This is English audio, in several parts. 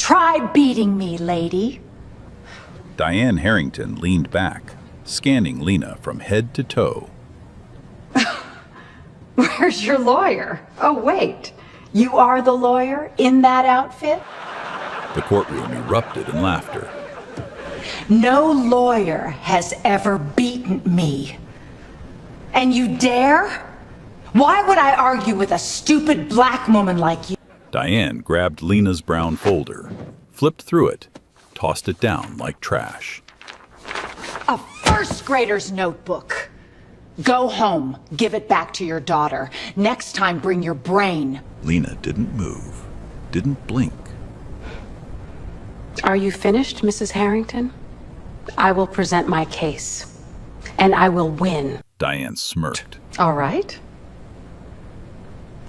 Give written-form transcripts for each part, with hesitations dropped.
Try beating me, lady. Diane Harrington leaned back, scanning Lena from head to toe. Where's your lawyer? Oh, wait. You are the lawyer in that outfit? The courtroom erupted in laughter. No lawyer has ever beaten me. And you dare? Why would I argue with a stupid black woman like you? Diane grabbed Lena's brown folder, flipped through it, tossed it down like trash. A first grader's notebook. Go home. Give it back to your daughter. Next time, bring your brain. Lena didn't move, didn't blink. Are you finished, Mrs. Harrington? I will present my case, and I will win. Diane smirked. All right.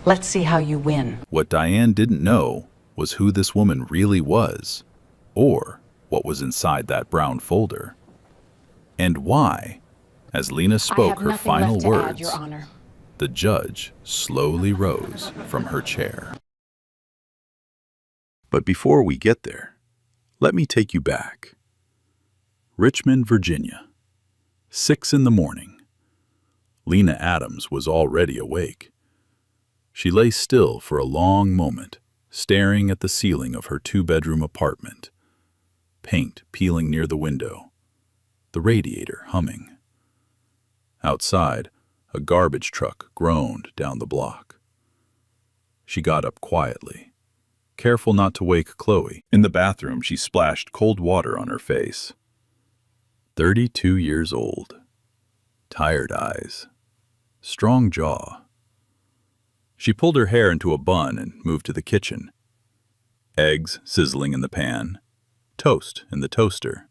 Let's see how you win. What Diane didn't know was who this woman really was, or what was inside that brown folder. And why, as Lena spoke her final words, Your Honor. The judge slowly rose from her chair. But before we get there, let me take you back. Richmond, Virginia, 6 in the morning. Lena Adams was already awake. She lay still for a long moment, staring at the ceiling of her 2-bedroom apartment. Paint peeling near the window, the radiator humming. Outside, a garbage truck groaned down the block. She got up quietly, careful not to wake Chloe. In the bathroom, she splashed cold water on her face. 32 years old, tired eyes, strong jaw. She pulled her hair into a bun and moved to the kitchen. Eggs sizzling in the pan, toast in the toaster.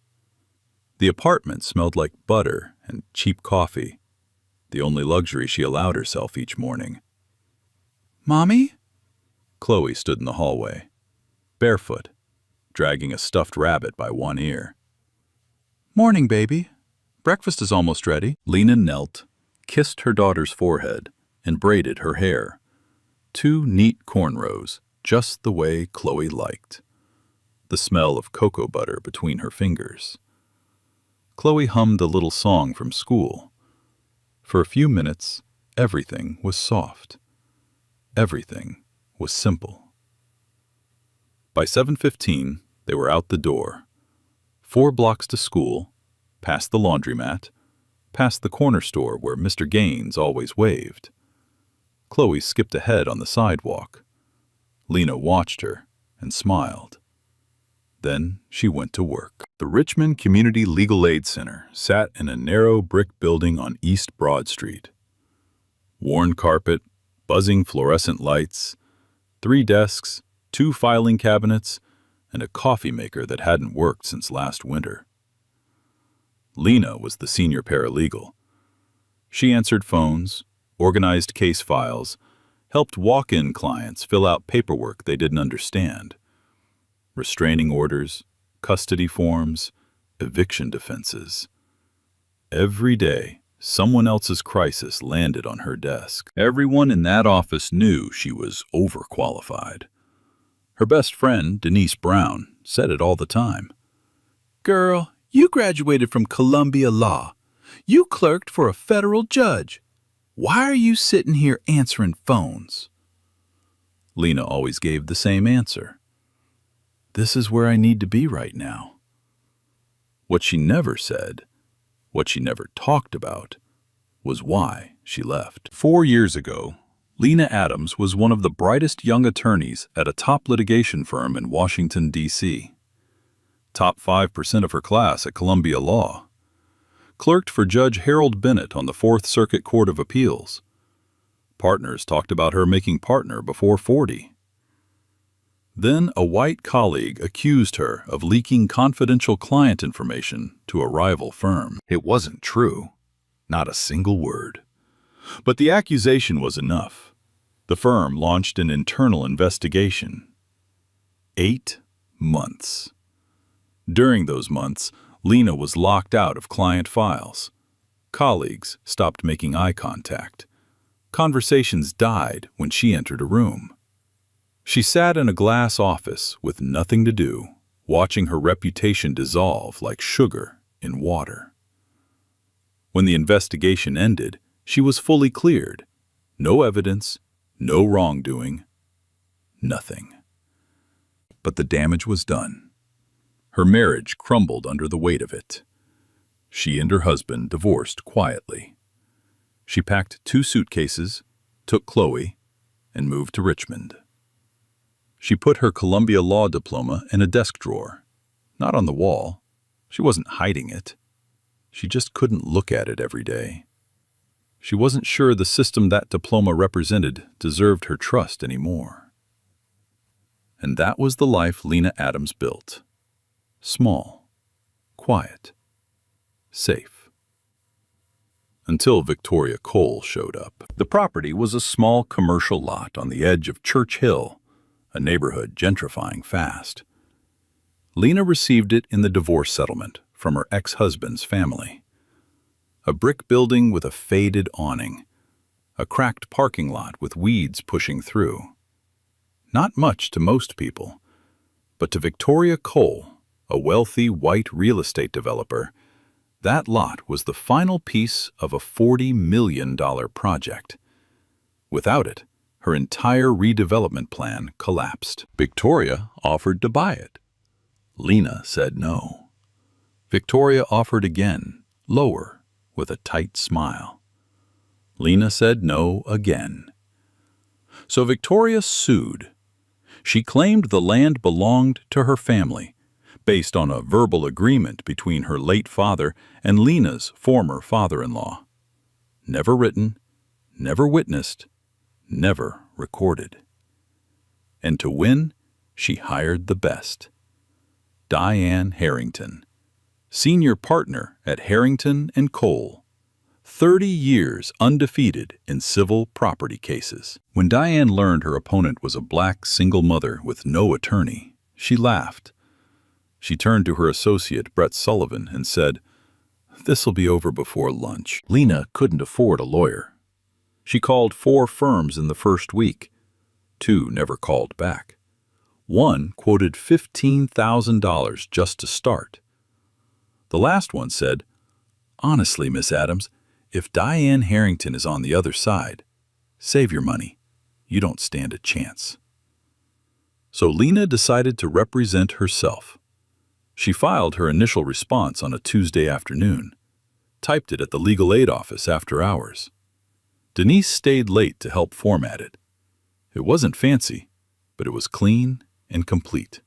The apartment smelled like butter and cheap coffee, the only luxury she allowed herself each morning. "Mommy?" Chloe stood in the hallway, barefoot, dragging a stuffed rabbit by one ear. "Morning, baby. Breakfast is almost ready." Lena knelt, kissed her daughter's forehead, and braided her hair. 2 neat cornrows, just the way Chloe liked. The smell of cocoa butter between her fingers. Chloe hummed a little song from school. For a few minutes, everything was soft. Everything was simple. By 7:15, they were out the door. 4 blocks to school, past the laundromat, past the corner store where Mr. Gaines always waved. Chloe skipped ahead on the sidewalk. Lena watched her and smiled. Then she went to work. The Richmond Community Legal Aid Center sat in a narrow brick building on East Broad Street. Worn carpet, buzzing fluorescent lights, 3 desks, 2 filing cabinets, and a coffee maker that hadn't worked since last winter. Lena was the senior paralegal. She answered phones, organized case files, helped walk-in clients fill out paperwork they didn't understand. Restraining orders, custody forms, eviction defenses. Every day, someone else's crisis landed on her desk. Everyone in that office knew she was overqualified. Her best friend, Denise Brown, said it all the time. "Girl, you graduated from Columbia Law. You clerked for a federal judge. Why are you sitting here answering phones?" Lena always gave the same answer. "This is where I need to be right now." What she never said, what she never talked about, was why she left. 4 years ago, Lena Adams was one of the brightest young attorneys at a top litigation firm in Washington, D.C. Top 5% of her class at Columbia Law. Clerked for Judge Harold Bennett on the 4th Circuit Court of Appeals. Partners talked about her making partner before 40. Then a white colleague accused her of leaking confidential client information to a rival firm. It wasn't true. Not a single word. But the accusation was enough. The firm launched an internal investigation. 8 months. During those months, Lena was locked out of client files. Colleagues stopped making eye contact. Conversations died when she entered a room. She sat in a glass office with nothing to do, watching her reputation dissolve like sugar in water. When the investigation ended, she was fully cleared. No evidence, no wrongdoing, nothing. But the damage was done. Her marriage crumbled under the weight of it. She and her husband divorced quietly. She packed 2 suitcases, took Chloe, and moved to Richmond. She put her Columbia Law diploma in a desk drawer, not on the wall. She wasn't hiding it. She just couldn't look at it every day. She wasn't sure the system that diploma represented deserved her trust anymore. And that was the life Lena Adams built. Small, quiet, safe. Until Victoria Cole showed up. The property was a small commercial lot on the edge of Church Hill, a neighborhood gentrifying fast. Lena received it in the divorce settlement from her ex-husband's family. A brick building with a faded awning, a cracked parking lot with weeds pushing through. Not much to most people, but to Victoria Cole, a wealthy white real estate developer, that lot was the final piece of a $40 million project. Without it, her entire redevelopment plan collapsed. Victoria offered to buy it. Lena said no. Victoria offered again, lower, with a tight smile. Lena said no again. So Victoria sued. She claimed the land belonged to her family, based on a verbal agreement between her late father and Lena's former father-in-law. Never written, never witnessed, never recorded. And to win, she hired the best. Diane Harrington, senior partner at Harrington & Cole, 30 years undefeated in civil property cases. When Diane learned her opponent was a black single mother with no attorney, she laughed. She turned to her associate, Brett Sullivan, and said, "This'll be over before lunch." Lena couldn't afford a lawyer. She called 4 firms in the first week. 2 never called back. 1 quoted $15,000 just to start. The last one said, "Honestly, Miss Adams, if Diane Harrington is on the other side, save your money. You don't stand a chance." So Lena decided to represent herself. She filed her initial response on a Tuesday afternoon, typed it at the legal aid office after hours. Denise stayed late to help format it. It wasn't fancy, but it was clean and complete.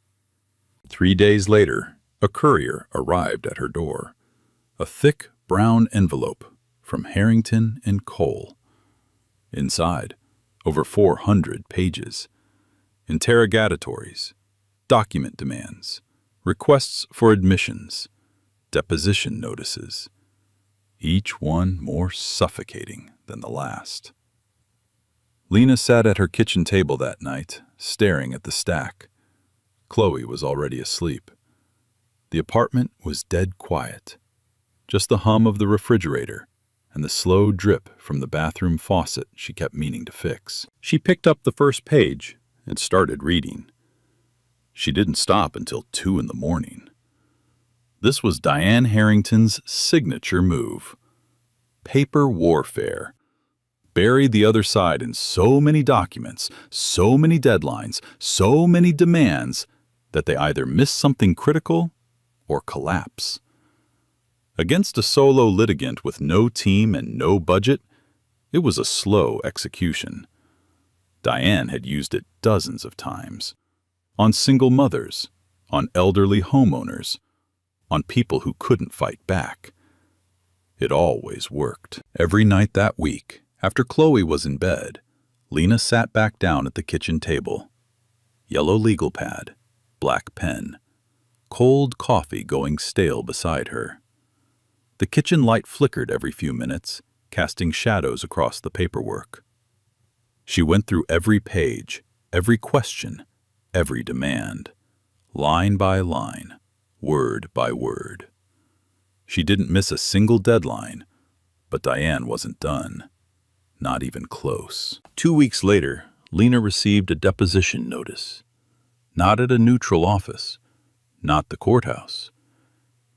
3 days later, a courier arrived at her door. A thick brown envelope from Harrington & Cole. Inside, over 400 pages. Interrogatories, document demands, requests for admissions, deposition notices. Each one more suffocating than the last. Lena sat at her kitchen table that night, staring at the stack. Chloe was already asleep. The apartment was dead quiet. Just the hum of the refrigerator and the slow drip from the bathroom faucet she kept meaning to fix. She picked up the first page and started reading. She didn't stop until 2 in the morning. This was Diane Harrington's signature move. Paper warfare. Buried the other side in so many documents, so many deadlines, so many demands that they either miss something critical or collapse. Against a solo litigant with no team and no budget, it was a slow execution. Diane had used it dozens of times. On single mothers, on elderly homeowners, on people who couldn't fight back. It always worked. Every night that week, after Chloe was in bed, Lena sat back down at the kitchen table. Yellow legal pad, black pen, cold coffee going stale beside her. The kitchen light flickered every few minutes, casting shadows across the paperwork. She went through every page, every question, every demand, line by line, word by word. She didn't miss a single deadline, but Diane wasn't done. Not even close. 2 weeks later, Lena received a deposition notice. Not at a neutral office, not the courthouse.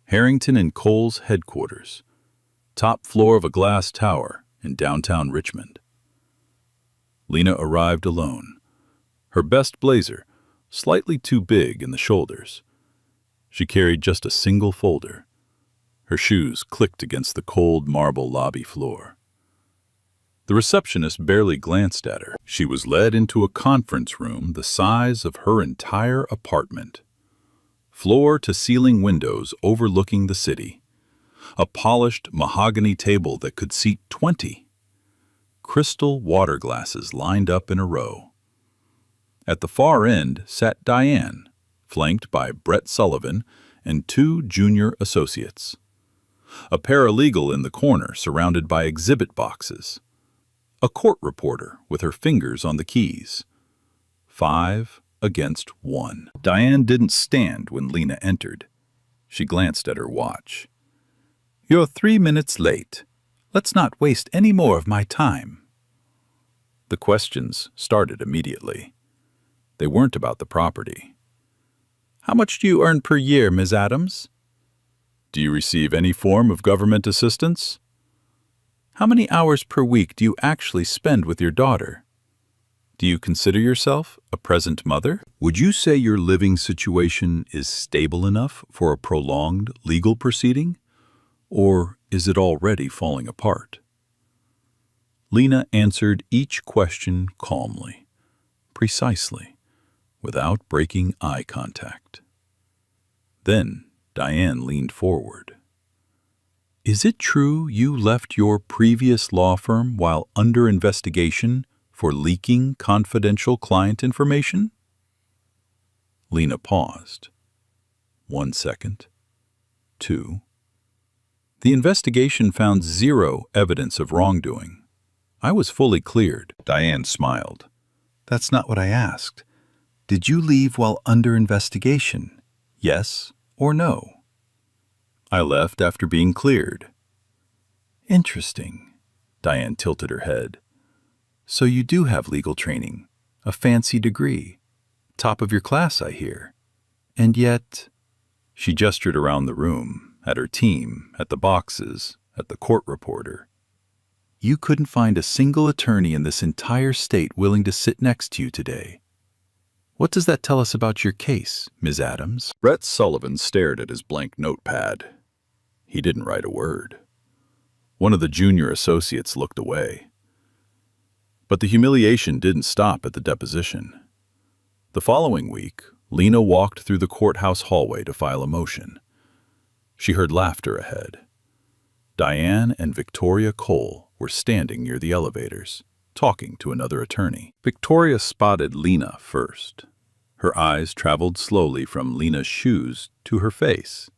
Harrington and Cole's headquarters, top floor of a glass tower in downtown Richmond. Lena arrived alone, her best blazer slightly too big in the shoulders. She carried just a single folder. Her shoes clicked against the cold marble lobby floor. The receptionist barely glanced at her. She was led into a conference room the size of her entire apartment. Floor-to-ceiling windows overlooking the city. A polished mahogany table that could seat 20. Crystal water glasses lined up in a row. At the far end sat Diane, flanked by Brett Sullivan and 2 junior associates. A paralegal in the corner surrounded by exhibit boxes. A court reporter with her fingers on the keys. 5 against 1. Diane didn't stand when Lena entered. She glanced at her watch. "You're 3 minutes late. Let's not waste any more of my time." The questions started immediately. They weren't about the property. "How much do you earn per year, Ms. Adams?" "Do you receive any form of government assistance?" "How many hours per week do you actually spend with your daughter?" "Do you consider yourself a present mother?" "Would you say your living situation is stable enough for a prolonged legal proceeding? Or is it already falling apart?" Lena answered each question calmly, precisely, without breaking eye contact. Then Diane leaned forward. "Is it true you left your previous law firm while under investigation for leaking confidential client information?" Lena paused. 1 second. 2. "The investigation found 0 evidence of wrongdoing. I was fully cleared." Diane smiled. "That's not what I asked. Did you leave while under investigation? Yes or no?" "I left after being cleared." "Interesting." Diane tilted her head. "So you do have legal training, a fancy degree. Top of your class, I hear. And yet—" She gestured around the room, at her team, at the boxes, at the court reporter. "You couldn't find a single attorney in this entire state willing to sit next to you today. What does that tell us about your case, Ms. Adams?" Brett Sullivan stared at his blank notepad. He didn't write a word. One of the junior associates looked away. But the humiliation didn't stop at the deposition. The following week, Lena walked through the courthouse hallway to file a motion. She heard laughter ahead. Diane and Victoria Cole were standing near the elevators, talking to another attorney. Victoria spotted Lena first. Her eyes traveled slowly from Lena's shoes to her face,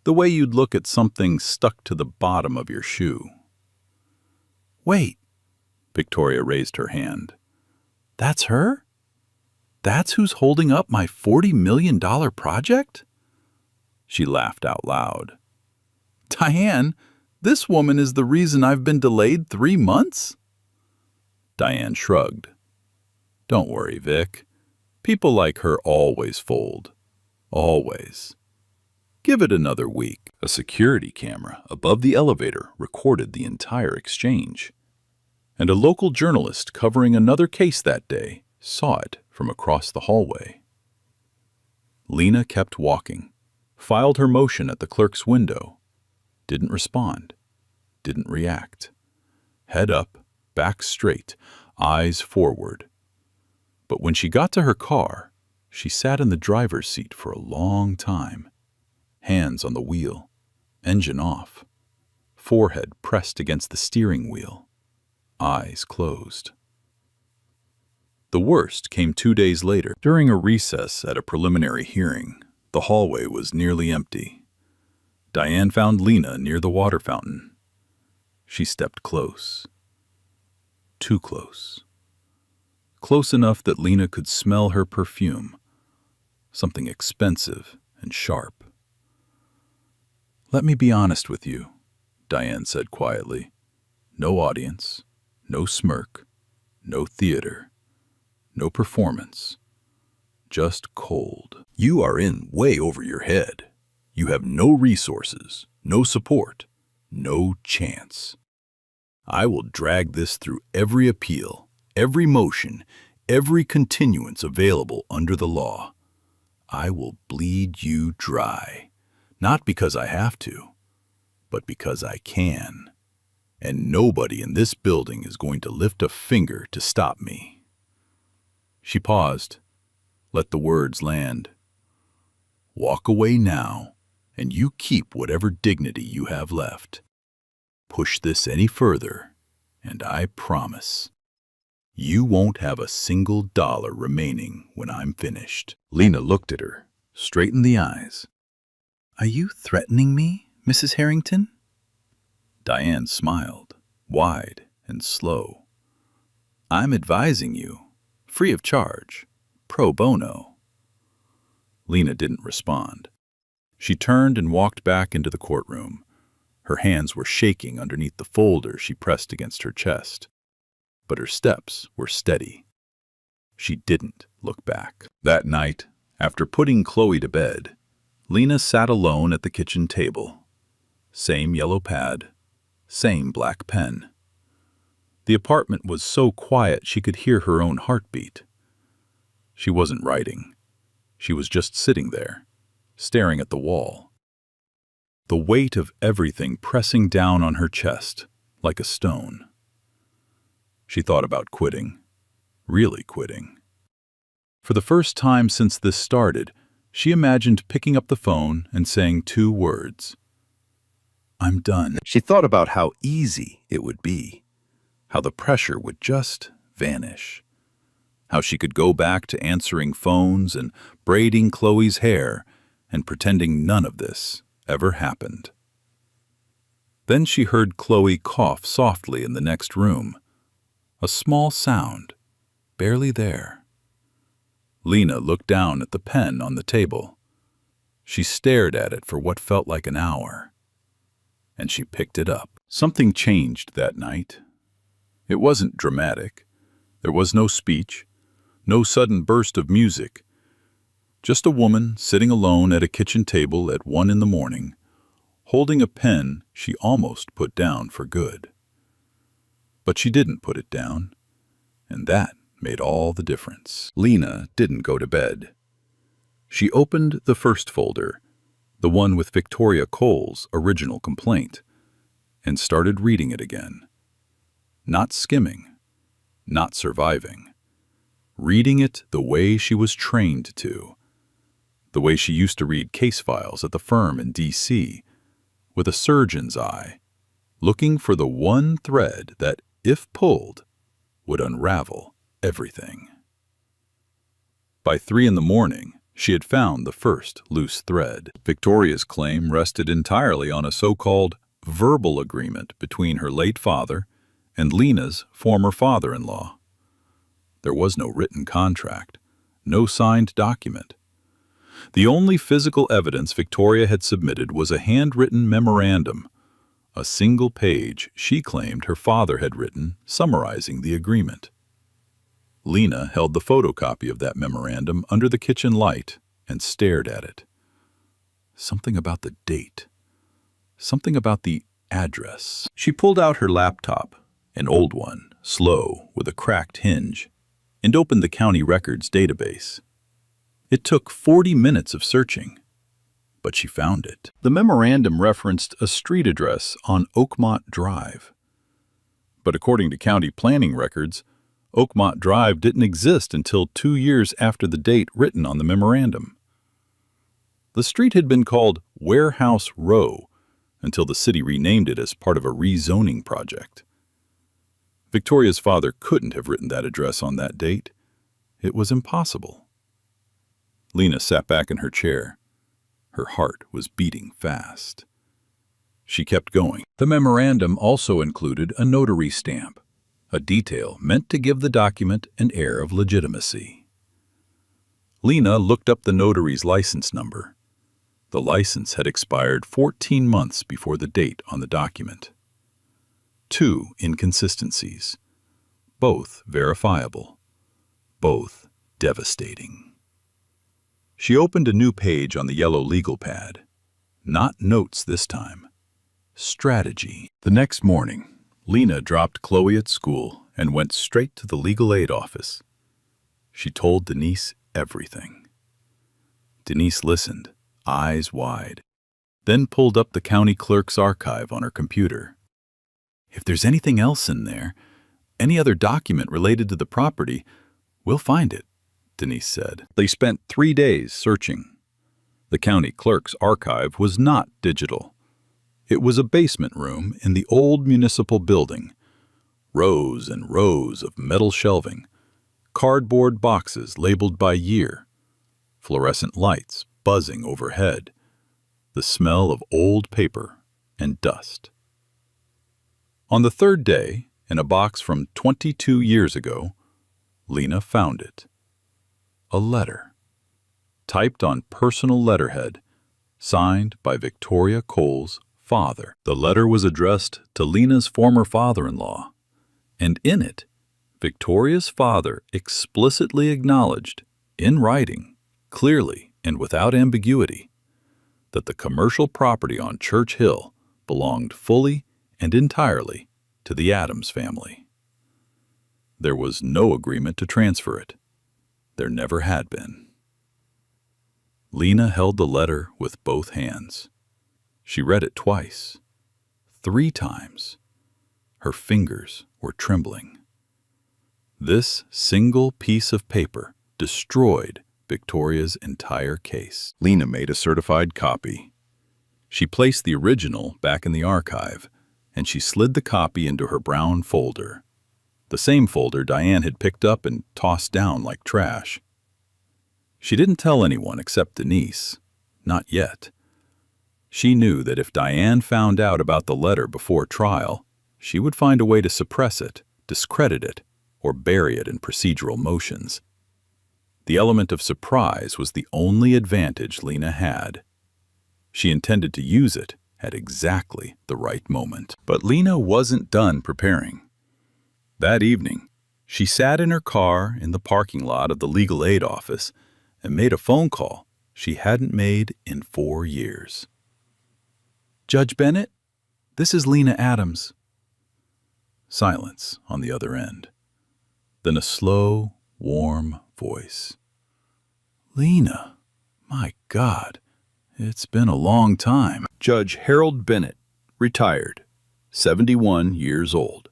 the way you'd look at something stuck to the bottom of your shoe. "Wait," Victoria raised her hand. "That's her? That's who's holding up my $40 million project?" She laughed out loud. "Diane, this woman is the reason I've been delayed 3 months?" Diane shrugged. "Don't worry, Vic. People like her always fold. Always. Give it another week." A security camera above the elevator recorded the entire exchange. And a local journalist covering another case that day saw it from across the hallway. Lena kept walking, filed her motion at the clerk's window, didn't respond, didn't react. Head up, back straight, eyes forward. But when she got to her car, she sat in the driver's seat for a long time. Hands on the wheel, engine off, forehead pressed against the steering wheel, eyes closed. The worst came 2 days later. During a recess at a preliminary hearing, the hallway was nearly empty. Diane found Lena near the water fountain. She stepped close. Too close. Close enough that Lena could smell her perfume, something expensive and sharp. "Let me be honest with you," Diane said quietly. "No audience, no smirk, no theater. no performance, just cold. You are in way over your head. You have no resources, no support, no chance. I will drag this through every appeal, every motion, every continuance available under the law. I will bleed you dry, not because I have to, but because I can. And nobody in this building is going to lift a finger to stop me. She paused, let the words land. Walk away now, and you keep whatever dignity you have left. Push this any further, and I promise, you won't have a single dollar remaining when I'm finished. Lena looked at her, straight in the eyes. Are you threatening me, Mrs. Harrington? Diane smiled, wide and slow. I'm advising you, free of charge, pro bono. Lena didn't respond. She turned and walked back into the courtroom. Her hands were shaking underneath the folder she pressed against her chest, but her steps were steady. She didn't look back. That night, after putting Chloe to bed, Lena sat alone at the kitchen table. Same yellow pad, same black pen. The apartment was so quiet she could hear her own heartbeat. She wasn't writing. She was just sitting there, staring at the wall. The weight of everything pressing down on her chest like a stone. She thought about quitting, really quitting. For the first time since this started, she imagined picking up the phone and saying 2 words. I'm done. She thought about how easy it would be, how the pressure would just vanish, how she could go back to answering phones and braiding Chloe's hair and pretending none of this ever happened. Then she heard Chloe cough softly in the next room, a small sound, barely there. Lena looked down at the pen on the table. She stared at it for what felt like an hour, and she picked it up. Something changed that night. It wasn't dramatic. There was no speech, no sudden burst of music. Just a woman sitting alone at a kitchen table at 1 a.m, holding a pen she almost put down for good. But she didn't put it down, and that made all the difference. Lena didn't go to bed. She opened the first folder, the one with Victoria Cole's original complaint, and started reading it again. Not skimming, not surviving. Reading it the way she was trained to. The way she used to read case files at the firm in D.C., with a surgeon's eye, looking for the one thread that, if pulled, would unravel everything. By 3 a.m, she had found the first loose thread. Victoria's claim rested entirely on a so-called verbal agreement between her late father and Lena's former father-in-law. There was no written contract, no signed document. The only physical evidence Victoria had submitted was a handwritten memorandum, a single page she claimed her father had written summarizing the agreement. Lena held the photocopy of that memorandum under the kitchen light and stared at it. Something about the date. Something about the address. She pulled out her laptop, an old one, slow, with a cracked hinge, and opened the county records database. It took 40 minutes of searching, but she found it. The memorandum referenced a street address on Oakmont Drive. But according to county planning records, Oakmont Drive didn't exist until 2 years after the date written on the memorandum. The street had been called Warehouse Row until the city renamed it as part of a rezoning project. Victoria's father couldn't have written that address on that date. It was impossible. Lena sat back in her chair. Her heart was beating fast. She kept going. The memorandum also included a notary stamp, a detail meant to give the document an air of legitimacy. Lena looked up the notary's license number. The license had expired 14 months before the date on the document. 2 inconsistencies, both verifiable. both devastating. She opened a new page on the yellow legal pad. Not notes this time. Strategy. The next morning, Lena dropped Chloe at school and went straight to the legal aid office. She told Denise everything. Denise listened, eyes wide, then pulled up the county clerk's archive on her computer. If there's anything else in there, any other document related to the property, we'll find it, Denise said. They spent 3 days searching. The county clerk's archive was not digital. It was a basement room in the old municipal building. Rows and rows of metal shelving, cardboard boxes labeled by year, fluorescent lights buzzing overhead, the smell of old paper and dust. On the third day, in a box from 22 years ago, Lena found it. A letter, typed on personal letterhead, signed by Victoria Cole's father. The letter was addressed to Lena's former father-in-law, and in it, Victoria's father explicitly acknowledged, in writing, clearly and without ambiguity, that the commercial property on Church Hill belonged fully and entirely to the Adams family. There was no agreement to transfer it. There never had been. Lena held the letter with both hands. She read it twice, 3 times. Her fingers were trembling. This single piece of paper destroyed Victoria's entire case. Lena made a certified copy. She placed the original back in the archive, and she slid the copy into her brown folder, the same folder Diane had picked up and tossed down like trash. She didn't tell anyone except Denise, not yet. She knew that if Diane found out about the letter before trial, she would find a way to suppress it, discredit it, or bury it in procedural motions. The element of surprise was the only advantage Lena had. She intended to use it at exactly the right moment. But Lena wasn't done preparing. That evening, she sat in her car in the parking lot of the legal aid office and made a phone call she hadn't made in 4 years. "Judge Bennett, this is Lena Adams." Silence on the other end. Then a slow, warm voice. "Lena, my God, it's been a long time." Judge Harold Bennett, retired, 71 years old.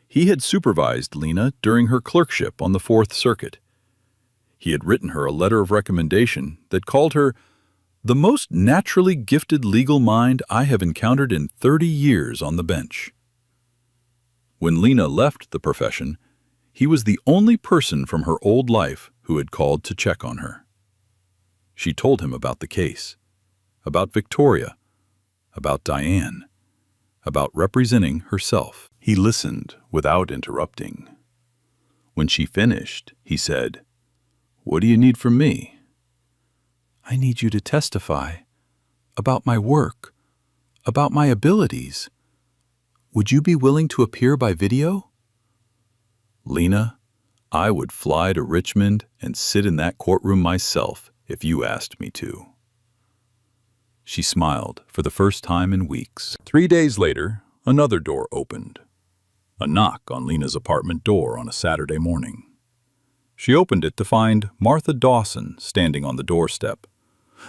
He had supervised Lena during her clerkship on the Fourth Circuit. He had written her a letter of recommendation that called her the most naturally gifted legal mind I have encountered in 30 years on the bench. When Lena left the profession, he was the only person from her old life who had called to check on her. She told him about the case, about Victoria, about Diane, about representing herself. He listened without interrupting. When she finished, he said, "What do you need from me?" "I need you to testify about my work, about my abilities. Would you be willing to appear by video?" "Lena, I would fly to Richmond and sit in that courtroom myself if you asked me to." She smiled for the first time in weeks. 3 days later, another door opened. A knock on Lena's apartment door on a Saturday morning. She opened it to find Martha Dawson standing on the doorstep,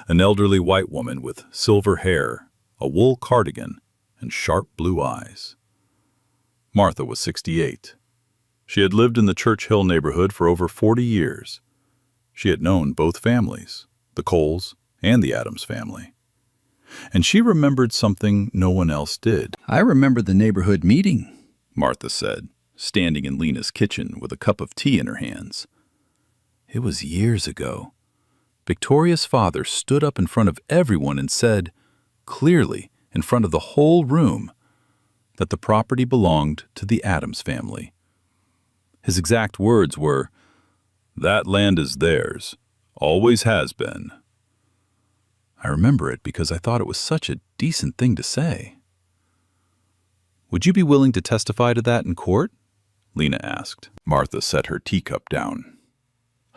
an elderly white woman with silver hair, a wool cardigan, and sharp blue eyes. Martha was 68. She had lived in the Church Hill neighborhood for over 40 years. She had known both families, the Coles and the Adams family. And she remembered something no one else did. "I remember the neighborhood meeting," Martha said, standing in Lena's kitchen with a cup of tea in her hands. "It was years ago. Victoria's father stood up in front of everyone and said, clearly in front of the whole room, that the property belonged to the Adams family. His exact words were, 'That land is theirs, always has been.' I remember it because I thought it was such a decent thing to say." "Would you be willing to testify to that in court?" Lena asked. Martha set her teacup down.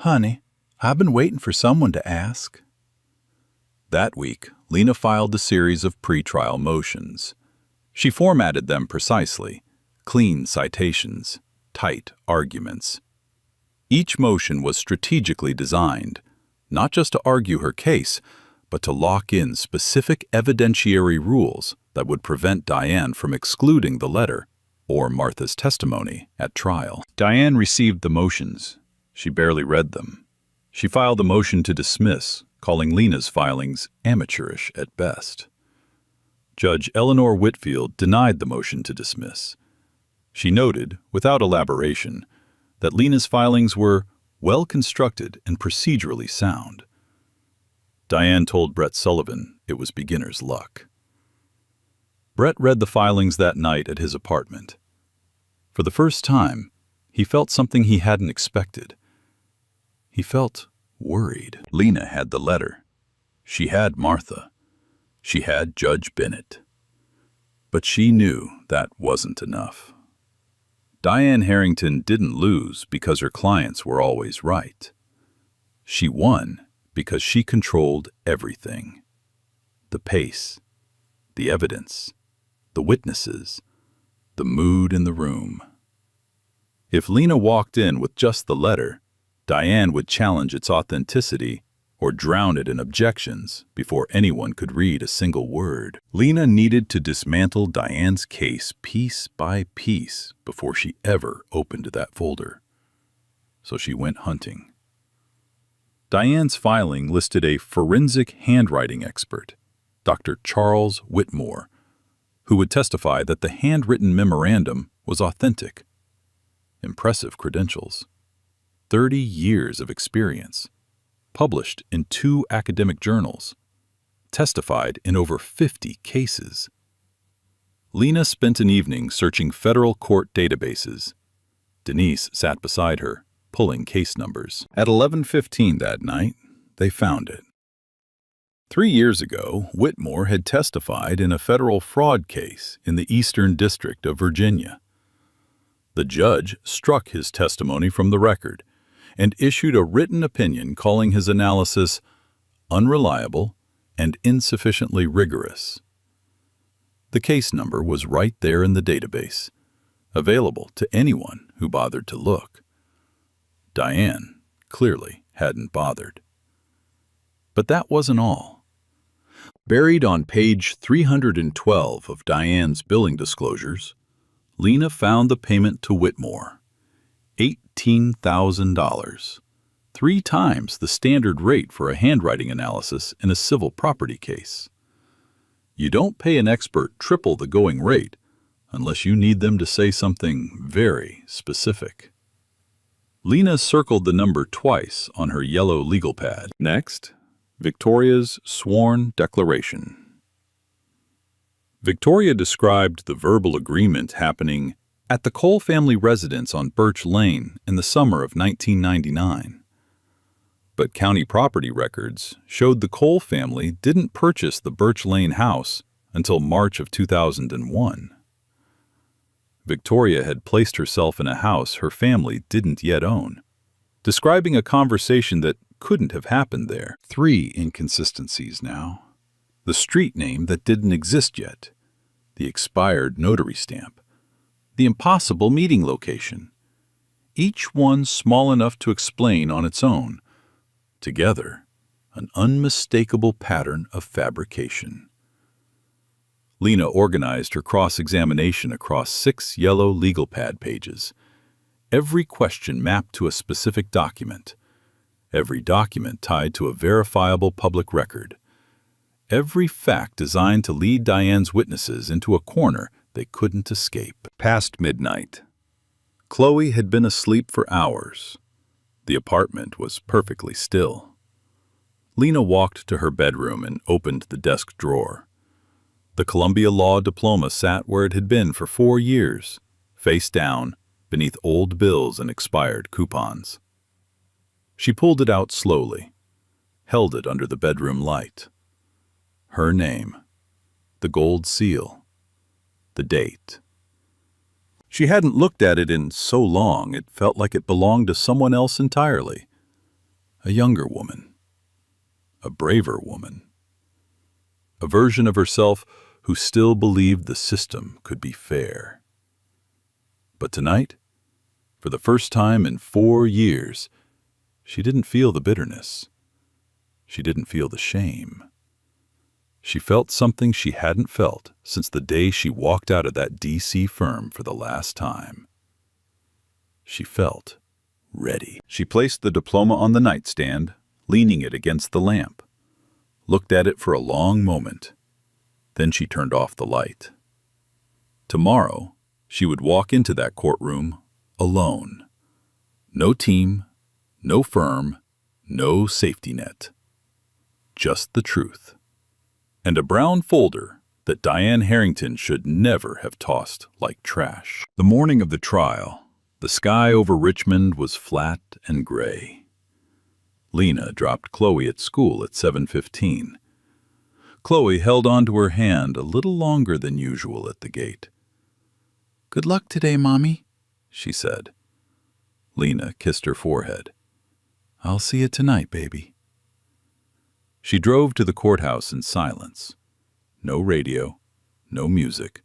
Honey, I've been waiting for someone to ask. That week, Lena filed a series of pretrial motions. She formatted them precisely, clean citations, tight arguments. Each motion was strategically designed, not just to argue her case, but to lock in specific evidentiary rules that would prevent Diane from excluding the letter or Martha's testimony at trial. Diane received the motions. She barely read them. She filed a motion to dismiss, calling Lena's filings amateurish at best. Judge Eleanor Whitfield denied the motion to dismiss. She noted, without elaboration, that Lena's filings were well-constructed and procedurally sound. Diane told Brett Sullivan it was beginner's luck. Brett read the filings that night at his apartment. For the first time, he felt something he hadn't expected. He felt worried. Lena had the letter. She had Martha. She had Judge Bennett. But she knew that wasn't enough. Diane Harrington didn't lose because her clients were always right. She won because she controlled everything. The pace, the evidence, the witnesses, the mood in the room. If Lena walked in with just the letter, Diane would challenge its authenticity or drown it in objections before anyone could read a single word. Lena needed to dismantle Diane's case piece by piece before she ever opened that folder. So she went hunting. Diane's filing listed a forensic handwriting expert, Dr. Charles Whitmore, who would testify that the handwritten memorandum was authentic. Impressive credentials. 30 years of experience. Published in 2 academic journals, testified in over 50 cases. Lena spent an evening searching federal court databases. Denise sat beside her, pulling case numbers. At 11:15 that night, they found it. 3 years ago, Whitmore had testified in a federal fraud case in the Eastern District of Virginia. The judge struck his testimony from the record and issued a written opinion calling his analysis unreliable and insufficiently rigorous. The case number was right there in the database, available to anyone who bothered to look. Diane clearly hadn't bothered. But that wasn't all. Buried on page 312 of Diane's billing disclosures, Lena found the payment to Whitmore. $18,000, 3 times the standard rate for a handwriting analysis in a civil property case. You don't pay an expert triple the going rate unless you need them to say something very specific. Lena circled the number twice on her yellow legal pad. Next, Victoria's sworn declaration. Victoria described the verbal agreement happening at the Cole family residence on Birch Lane in the summer of 1999. But county property records showed the Cole family didn't purchase the Birch Lane house until March of 2001. Victoria had placed herself in a house her family didn't yet own, describing a conversation that couldn't have happened there. 3 inconsistencies now. The street name that didn't exist yet, the expired notary stamp, the impossible meeting location, each one small enough to explain on its own. Together, an unmistakable pattern of fabrication. Lena organized her cross-examination across 6 yellow legal pad pages, every question mapped to a specific document, every document tied to a verifiable public record, every fact designed to lead Diane's witnesses into a corner they couldn't escape. Past midnight. Chloe had been asleep for hours. The apartment was perfectly still. Lena walked to her bedroom and opened the desk drawer. The Columbia Law diploma sat where it had been for 4 years, face down, beneath old bills and expired coupons. She pulled it out slowly, held it under the bedroom light. Her name, the gold seal, the date. She hadn't looked at it in so long it felt like it belonged to someone else entirely. A younger woman. A braver woman. A version of herself who still believed the system could be fair. But tonight, for the first time in 4 years, she didn't feel the bitterness. She didn't feel the shame. She felt something she hadn't felt since the day she walked out of that D.C. firm for the last time. She felt ready. She placed the diploma on the nightstand, leaning it against the lamp, looked at it for a long moment. Then she turned off the light. Tomorrow, she would walk into that courtroom alone. No team, no firm, no safety net. Just the truth. And a brown folder that Diane Harrington should never have tossed like trash. The morning of the trial, the sky over Richmond was flat and gray. Lena dropped Chloe at school at 7:15. Chloe held onto her hand a little longer than usual at the gate. "Good luck today, Mommy," she said. Lena kissed her forehead. "I'll see you tonight, baby." She drove to the courthouse in silence. No radio, no music,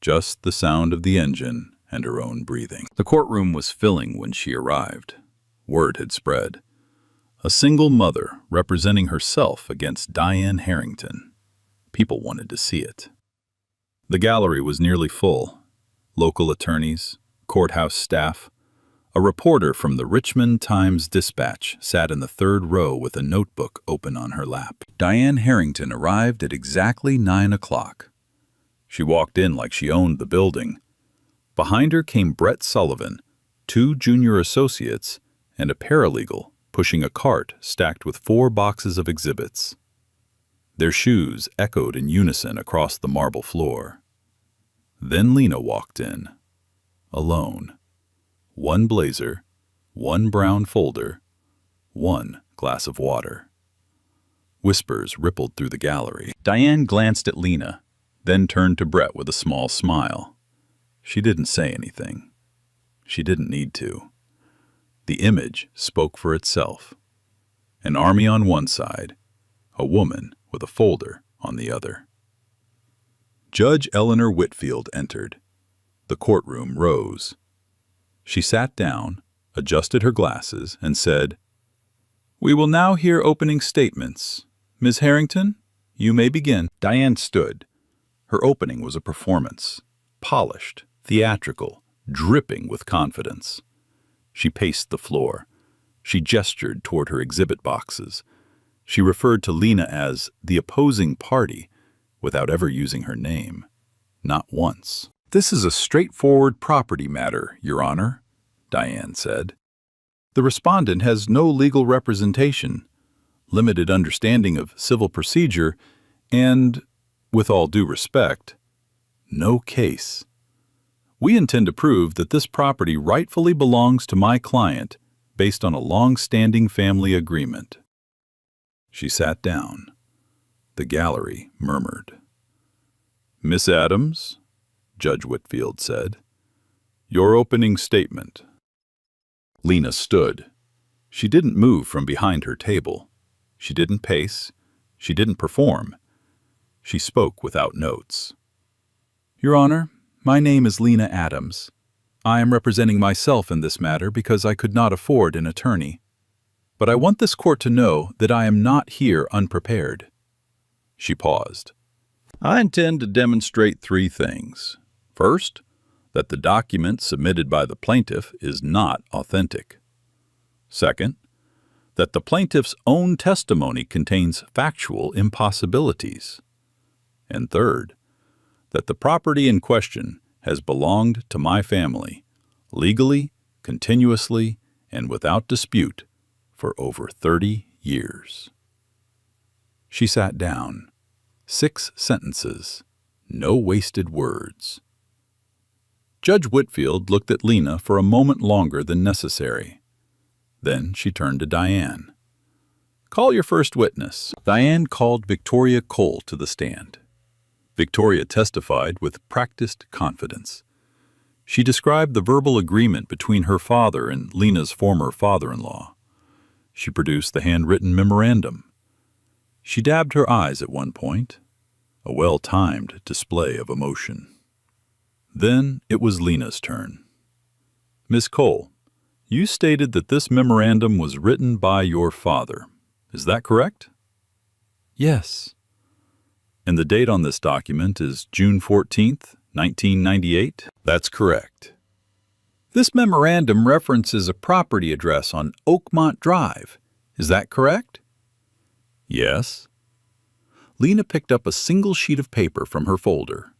just the sound of the engine and her own breathing. The courtroom was filling when she arrived. Word had spread. A single mother representing herself against Diane Harrington. People wanted to see it. The gallery was nearly full. Local attorneys, courthouse staff. A reporter from the Richmond Times-Dispatch sat in the third row with a notebook open on her lap. Diane Harrington arrived at exactly 9 o'clock. She walked in like she owned the building. Behind her came Brett Sullivan, 2 junior associates, and a paralegal pushing a cart stacked with 4 boxes of exhibits. Their shoes echoed in unison across the marble floor. Then Lena walked in, alone. 1 blazer, 1 brown folder, 1 glass of water. Whispers rippled through the gallery. Diane glanced at Lena, then turned to Brett with a small smile. She didn't say anything. She didn't need to. The image spoke for itself. An army on one side, a woman with a folder on the other. Judge Eleanor Whitfield entered. The courtroom rose. She sat down, adjusted her glasses, and said, "We will now hear opening statements. Ms. Harrington, you may begin." Diane stood. Her opening was a performance, polished, theatrical, dripping with confidence. She paced the floor. She gestured toward her exhibit boxes. She referred to Lena as the opposing party without ever using her name. Not once. "This is a straightforward property matter, Your Honor," Diane said. "The respondent has no legal representation, limited understanding of civil procedure, and, with all due respect, no case. We intend to prove that this property rightfully belongs to my client based on a long-standing family agreement." She sat down. The gallery murmured. "Miss Adams," Judge Whitfield said, "your opening statement." Lena stood. She didn't move from behind her table. She didn't pace. She didn't perform. She spoke without notes. "Your Honor, my name is Lena Adams. I am representing myself in this matter because I could not afford an attorney. But I want this court to know that I am not here unprepared." She paused. "I intend to demonstrate 3 things. First, that the document submitted by the plaintiff is not authentic. Second, that the plaintiff's own testimony contains factual impossibilities. And third, that the property in question has belonged to my family, legally, continuously, and without dispute, for over 30 years. She sat down. 6 sentences, no wasted words. Judge Whitfield looked at Lena for a moment longer than necessary. Then she turned to Diane. "Call your first witness." Diane called Victoria Cole to the stand. Victoria testified with practiced confidence. She described the verbal agreement between her father and Lena's former father-in-law. She produced the handwritten memorandum. She dabbed her eyes at one point, a well-timed display of emotion. Then it was Lena's turn. Miss Cole, you stated that this memorandum was written by your father. Is that correct? Yes. And the date on this document is June 14th, 1998? That's correct. This memorandum references a property address on Oakmont Drive. Is that correct? Yes. Lena picked up a single sheet of paper from her folder.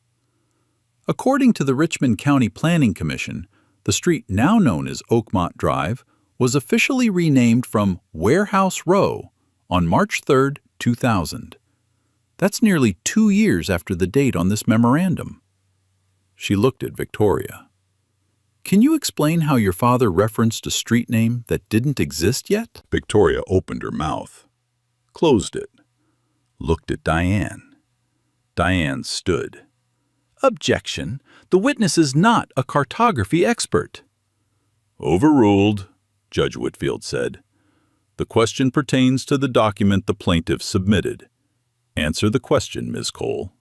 According to the Richmond County Planning Commission, the street now known as Oakmont Drive was officially renamed from Warehouse Row on March 3, 2000. That's nearly 2 years after the date on this memorandum. She looked at Victoria. Can you explain how your father referenced a street name that didn't exist yet? Victoria opened her mouth, closed it, looked at Diane. Diane stood. Objection. The witness is not a cartography expert. Overruled, Judge Whitfield said. The question pertains to the document the plaintiff submitted. Answer the question, Ms. Cole.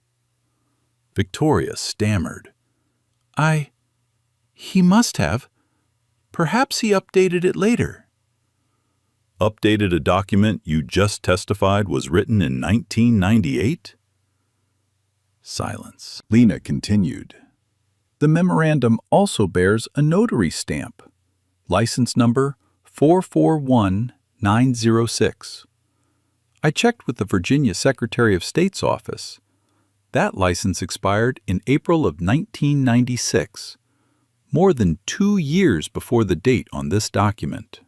Victoria stammered. He must have. Perhaps he updated it later. Updated a document you just testified was written in 1998? Silence. Lena continued. The memorandum also bears a notary stamp, license number 441906. I checked with the Virginia Secretary of State's office. That license expired in April of 1996, more than 2 years before the date on this document.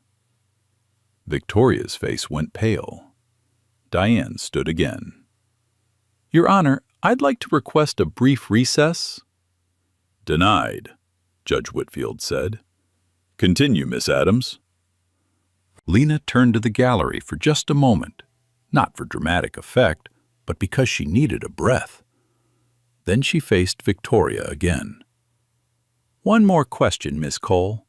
Victoria's face went pale. Diane stood again. Your Honor, I'd like to request a brief recess. Denied, Judge Whitfield said. Continue, Miss Adams. Lena turned to the gallery for just a moment, not for dramatic effect, but because she needed a breath. Then she faced Victoria again. One more question, Miss Cole.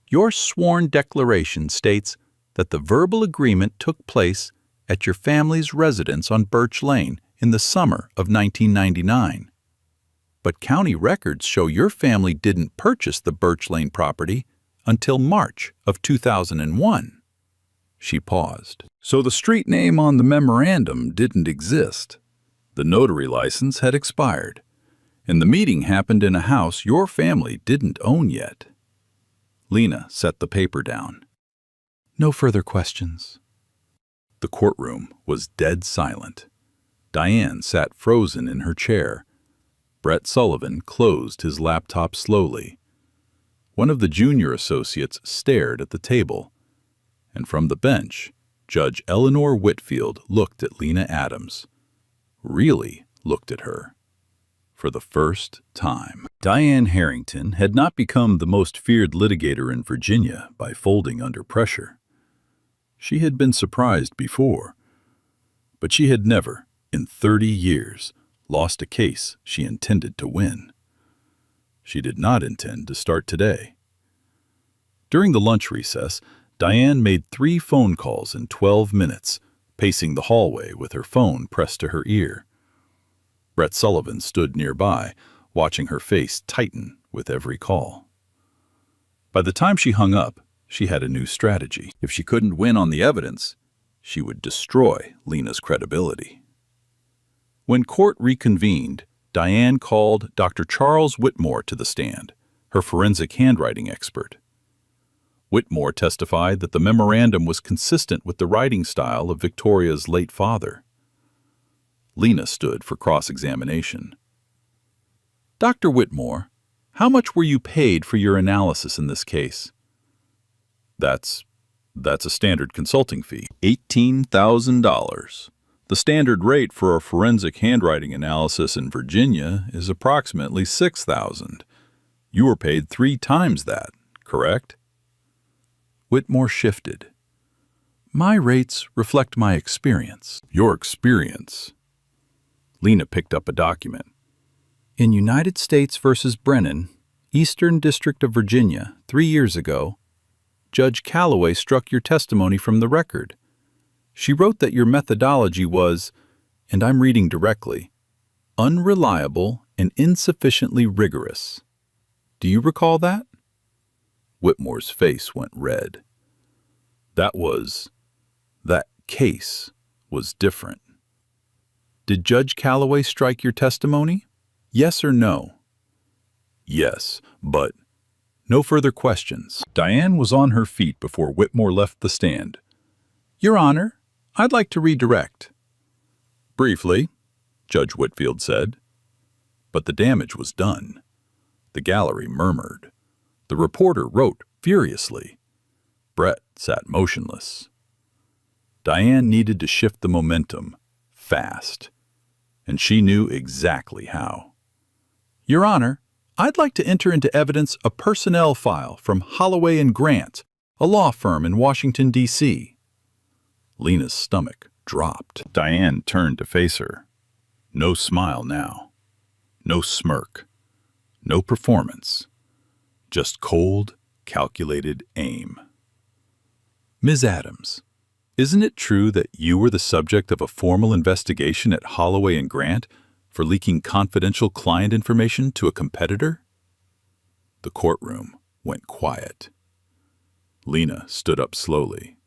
Your sworn declaration states that the verbal agreement took place at your family's residence on Birch Lane in the summer of 1999. But county records show your family didn't purchase the Birch Lane property until March of 2001. She paused. So the street name on the memorandum didn't exist. The notary license had expired, and the meeting happened in a house your family didn't own yet. Lena set the paper down. No further questions. The courtroom was dead silent. Diane sat frozen in her chair. Brett Sullivan closed his laptop slowly. One of the junior associates stared at the table, and from the bench, Judge Eleanor Whitfield looked at Lena Adams. Really looked at her. For the first time. Diane Harrington had not become the most feared litigator in Virginia by folding under pressure. She had been surprised before, but she had never, in 30 years, lost a case she intended to win. She did not intend to start today. During the lunch recess, Diane made 3 phone calls in 12 minutes, pacing the hallway with her phone pressed to her ear. Brett Sullivan stood nearby, watching her face tighten with every call. By the time she hung up, she had a new strategy. If she couldn't win on the evidence, she would destroy Lena's credibility. When court reconvened, Diane called Dr. Charles Whitmore to the stand, her forensic handwriting expert. Whitmore testified that the memorandum was consistent with the writing style of Victoria's late father. Lena stood for cross-examination. Dr. Whitmore, how much were you paid for your analysis in this case? That's a standard consulting fee. $18,000. The standard rate for a forensic handwriting analysis in Virginia is approximately $6,000. You were paid 3 times that, correct? Whitmore shifted. My rates reflect my experience. Your experience? Lena picked up a document. In United States v. Brennan, Eastern District of Virginia, 3 years ago, Judge Calloway struck your testimony from the record. She wrote that your methodology was, and I'm reading directly, unreliable and insufficiently rigorous. Do you recall that? Whitmore's face went red. That case was different. Did Judge Calloway strike your testimony? Yes or no? Yes, but no further questions. Diane was on her feet before Whitmore left the stand. Your Honor, I'd like to redirect. Briefly, Judge Whitfield said. But the damage was done. The gallery murmured. The reporter wrote furiously. Brett sat motionless. Diane needed to shift the momentum, fast. And she knew exactly how. Your Honor, I'd like to enter into evidence a personnel file from Holloway & Grant, a law firm in Washington, D.C. Lena's stomach dropped. Diane turned to face her. No smile now. No smirk. No performance. Just cold, calculated aim. Ms. Adams, isn't it true that you were the subject of a formal investigation at Holloway & Grant for leaking confidential client information to a competitor? The courtroom went quiet. Lena stood up slowly.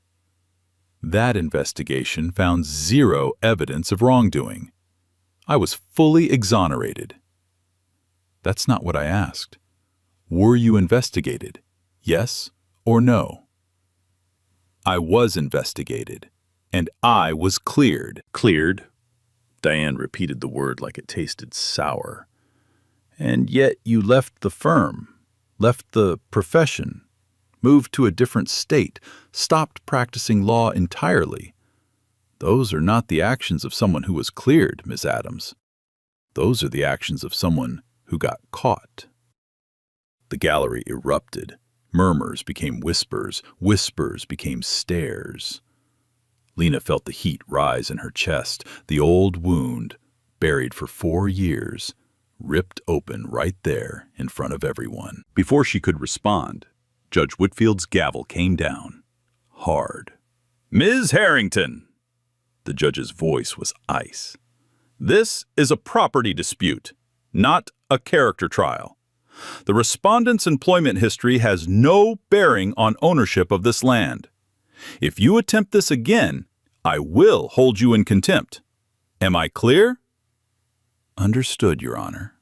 That investigation found zero evidence of wrongdoing. I was fully exonerated. That's not what I asked. Were you investigated? Yes or no? I was investigated, and I was cleared. Cleared? Diane repeated the word like it tasted sour. And yet you left the firm, left the profession, moved to a different state, stopped practicing law entirely. Those are not the actions of someone who was cleared, Miss Adams. Those are the actions of someone who got caught. The gallery erupted. Murmurs became whispers. Whispers became stares. Lena felt the heat rise in her chest. The old wound, buried for 4 years, ripped open right there in front of everyone. Before she could respond, Judge Whitfield's gavel came down, hard. Ms. Harrington! The judge's voice was ice. This is a property dispute, not a character trial. The respondent's employment history has no bearing on ownership of this land. If you attempt this again, I will hold you in contempt. Am I clear? Understood, Your Honor.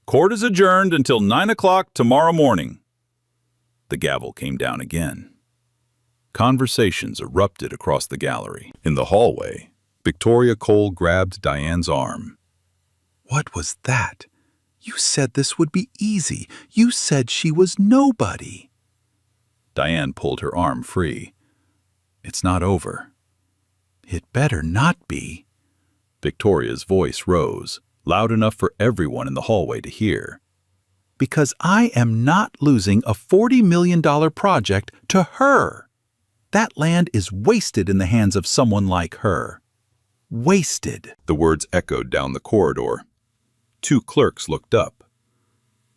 Court is adjourned until 9 o'clock tomorrow morning. The gavel came down again. Conversations erupted across the gallery. In the hallway, Victoria Cole grabbed Diane's arm. What was that? You said this would be easy. You said she was nobody. Diane pulled her arm free. It's not over. It better not be. Victoria's voice rose, loud enough for everyone in the hallway to hear. Because I am not losing a $40 million project to her. That land is wasted in the hands of someone like her. Wasted. The words echoed down the corridor. 2 clerks looked up.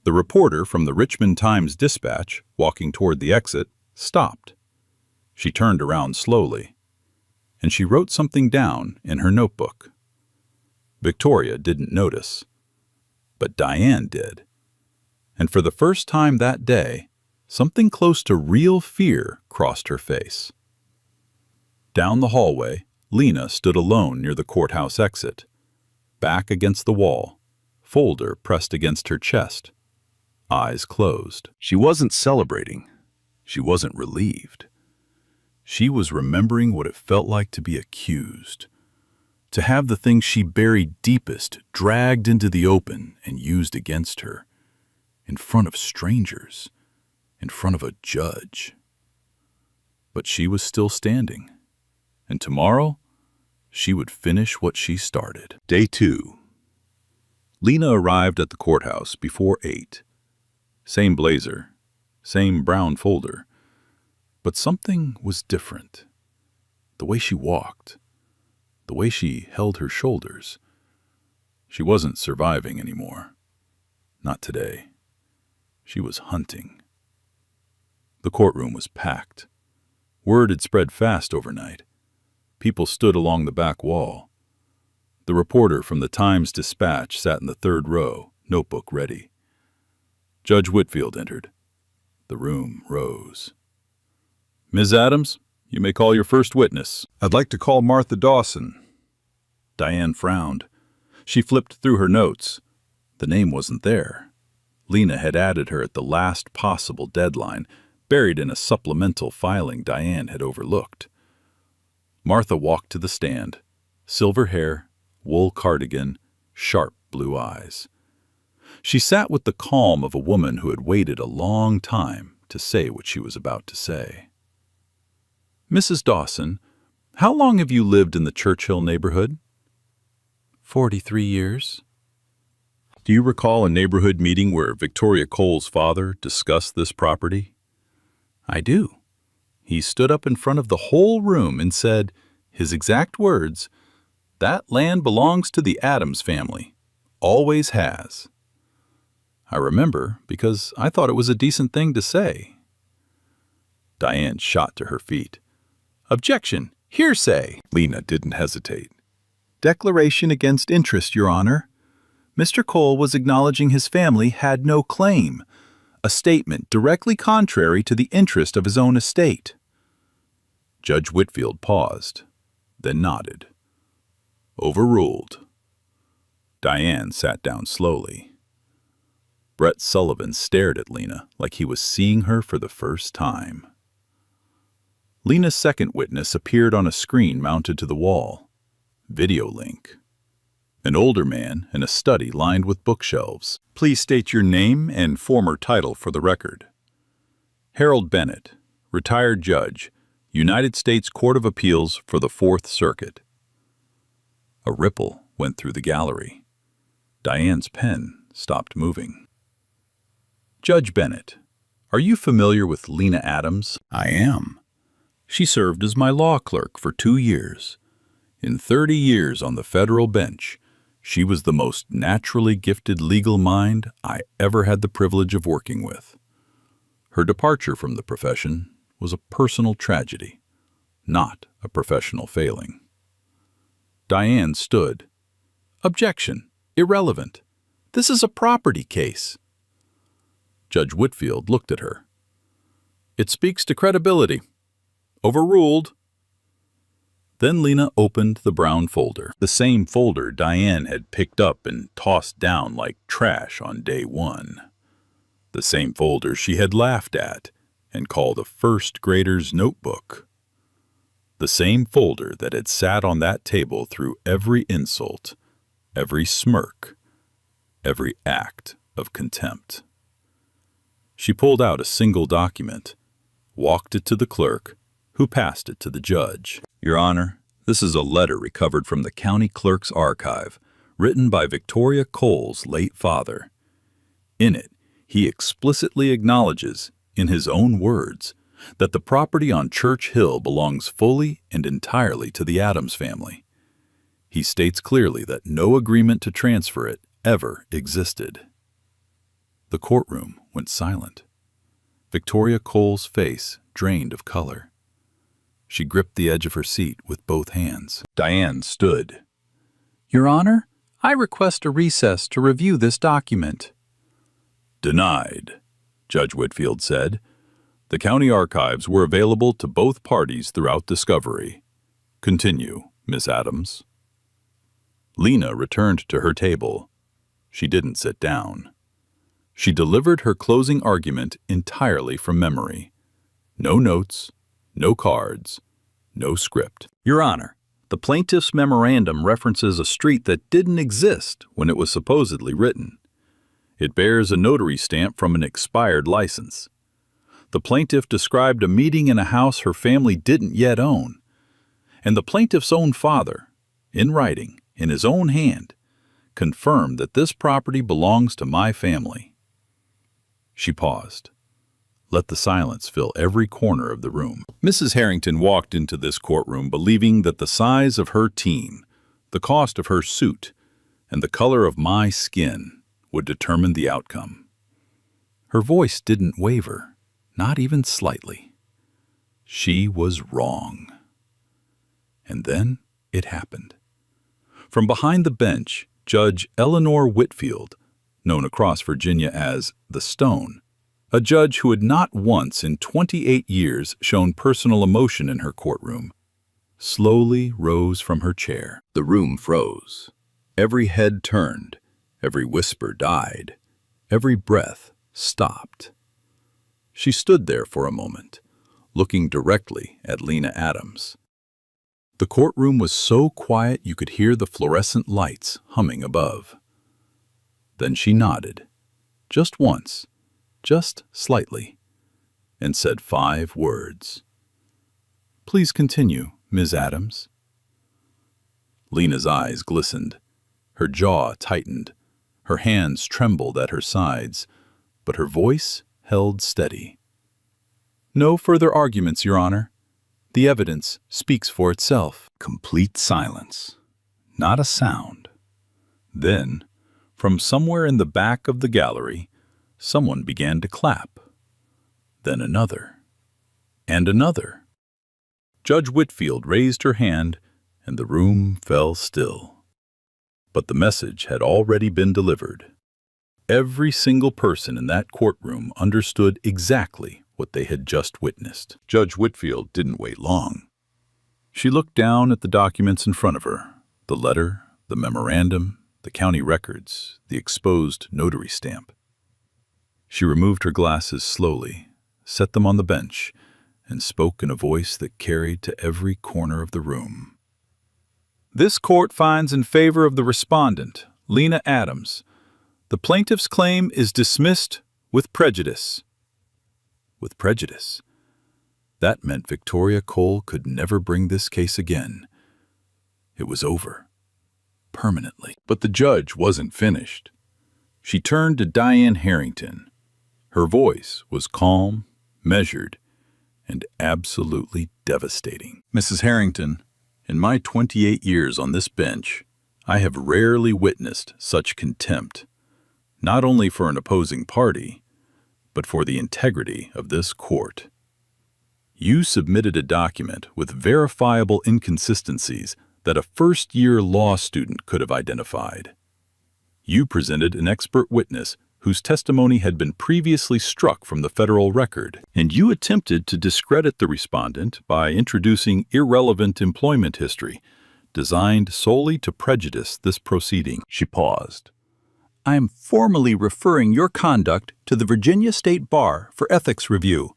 The reporter from the Richmond Times-Dispatch, walking toward the exit, stopped. She turned around slowly, and she wrote something down in her notebook. Victoria didn't notice, but Diane did. And for the first time that day, something close to real fear crossed her face. Down the hallway, Lena stood alone near the courthouse exit, back against the wall, folder pressed against her chest, eyes closed. She wasn't celebrating. She wasn't relieved. She was remembering what it felt like to be accused, to have the things she buried deepest dragged into the open and used against her, in front of strangers, in front of a judge. But she was still standing, and tomorrow she would finish what she started. Day 2. Lena arrived at the courthouse before 8. Same blazer, same brown folder, but something was different. The way she walked, the way she held her shoulders. She wasn't surviving anymore. Not today. She was hunting. The courtroom was packed. Word had spread fast overnight. People stood along the back wall. The reporter from the Times-Dispatch sat in the third row, notebook ready. Judge Whitfield entered. The room rose. "Ms. Adams, you may call your first witness." "I'd like to call Martha Dawson." Diane frowned. She flipped through her notes. The name wasn't there. Lena had added her at the last possible deadline, buried in a supplemental filing Diane had overlooked. Martha walked to the stand. Silver hair, wool cardigan, sharp blue eyes. She sat with the calm of a woman who had waited a long time to say what she was about to say. "Mrs. Dawson, how long have you lived in the Churchill neighborhood?" 43 years. "Do you recall a neighborhood meeting where Victoria Cole's father discussed this property?" I do. He stood up in front of the whole room and said, his exact words, "That land belongs to the Adams family. Always has." I remember because I thought it was a decent thing to say. Diane shot to her feet. "Objection! Hearsay!" Lena didn't hesitate. "Declaration against interest, Your Honor. Mr. Cole was acknowledging his family had no claim, a statement directly contrary to the interest of his own estate." Judge Whitfield paused, then nodded. "Overruled." Diane sat down slowly. Brett Sullivan stared at Lena like he was seeing her for the first time. Lena's second witness appeared on a screen mounted to the wall. Video link. An older man in a study lined with bookshelves. "Please state your name and former title for the record." "Harold Bennett, retired judge, United States Court of Appeals for the Fourth Circuit." A ripple went through the gallery. Diane's pen stopped moving. "Judge Bennett, are you familiar with Lena Adams?" "I am." "She served as my law clerk for 2 years. In 30 years on the federal bench, she was the most naturally gifted legal mind I ever had the privilege of working with. Her departure from the profession was a personal tragedy, not a professional failing." Diane stood. "Objection! Irrelevant. This is a property case." Judge Whitfield looked at her. "It speaks to credibility. Overruled." Then Lena opened the brown folder, the same folder Diane had picked up and tossed down like trash on day 1. The same folder she had laughed at and called a first grader's notebook. The same folder that had sat on that table through every insult, every smirk, every act of contempt. She pulled out a single document, walked it to the clerk, who passed it to the judge. "Your Honor, this is a letter recovered from the county clerk's archive, written by Victoria Cole's late father. In it, he explicitly acknowledges, in his own words, that the property on Church Hill belongs fully and entirely to the Adams family. He states clearly that no agreement to transfer it ever existed." The courtroom went silent. Victoria Cole's face drained of color. She gripped the edge of her seat with both hands. Diane stood. "Your Honor, I request a recess to review this document." "Denied," Judge Whitfield said. "The county archives were available to both parties throughout discovery. Continue, Miss Adams." Lena returned to her table. She didn't sit down. She delivered her closing argument entirely from memory. No notes, no cards, no script. "Your Honor, the plaintiff's memorandum references a street that didn't exist when it was supposedly written. It bears a notary stamp from an expired license. The plaintiff described a meeting in a house her family didn't yet own. And the plaintiff's own father, in writing, in his own hand, confirmed that this property belongs to my family." She paused. Let the silence fill every corner of the room. Mrs. Harrington walked into this courtroom believing that the size of her teen, the cost of her suit, and the color of my skin would determine the outcome. Her voice didn't waver, Not even slightly. She was wrong. And then it happened. From behind the bench, Judge Eleanor Whitfield, known across Virginia as the Stone, a judge who had not once in 28 years shown personal emotion in her courtroom, slowly rose from her chair. The room froze. Every head turned, every whisper died, every breath stopped. She stood there for a moment, looking directly at Lena Adams. The courtroom was so quiet you could hear the fluorescent lights humming above. Then she nodded, just once, just slightly, and said 5 words. "Please continue, Ms. Adams." Lena's eyes glistened. Her jaw tightened. Her hands trembled at her sides, but her voice held steady. "No further arguments, Your Honor. The evidence speaks for itself." Complete silence. Not a sound. Then, from somewhere in the back of the gallery, someone began to clap. Then another. And another. Judge Whitfield raised her hand, and the room fell still. But the message had already been delivered. Every single person in that courtroom understood exactly what they had just witnessed. Judge Whitfield didn't wait long. She looked down at the documents in front of her, the letter, the memorandum, the county records, the exposed notary stamp. She removed her glasses slowly, set them on the bench, and spoke in a voice that carried to every corner of the room. "This court finds in favor of the respondent, Lena Adams. The plaintiff's claim is dismissed with prejudice." With prejudice. That meant Victoria Cole could never bring this case again. It was over. Permanently. But the judge wasn't finished. She turned to Diane Harrington. Her voice was calm, measured, and absolutely devastating. "Mrs. Harrington, in my 28 years on this bench, I have rarely witnessed such contempt, not only for an opposing party, but for the integrity of this court. You submitted a document with verifiable inconsistencies that a first-year law student could have identified. You presented an expert witness whose testimony had been previously struck from the federal record, and you attempted to discredit the respondent by introducing irrelevant employment history designed solely to prejudice this proceeding." She paused. "I am formally referring your conduct to the Virginia State Bar for ethics review.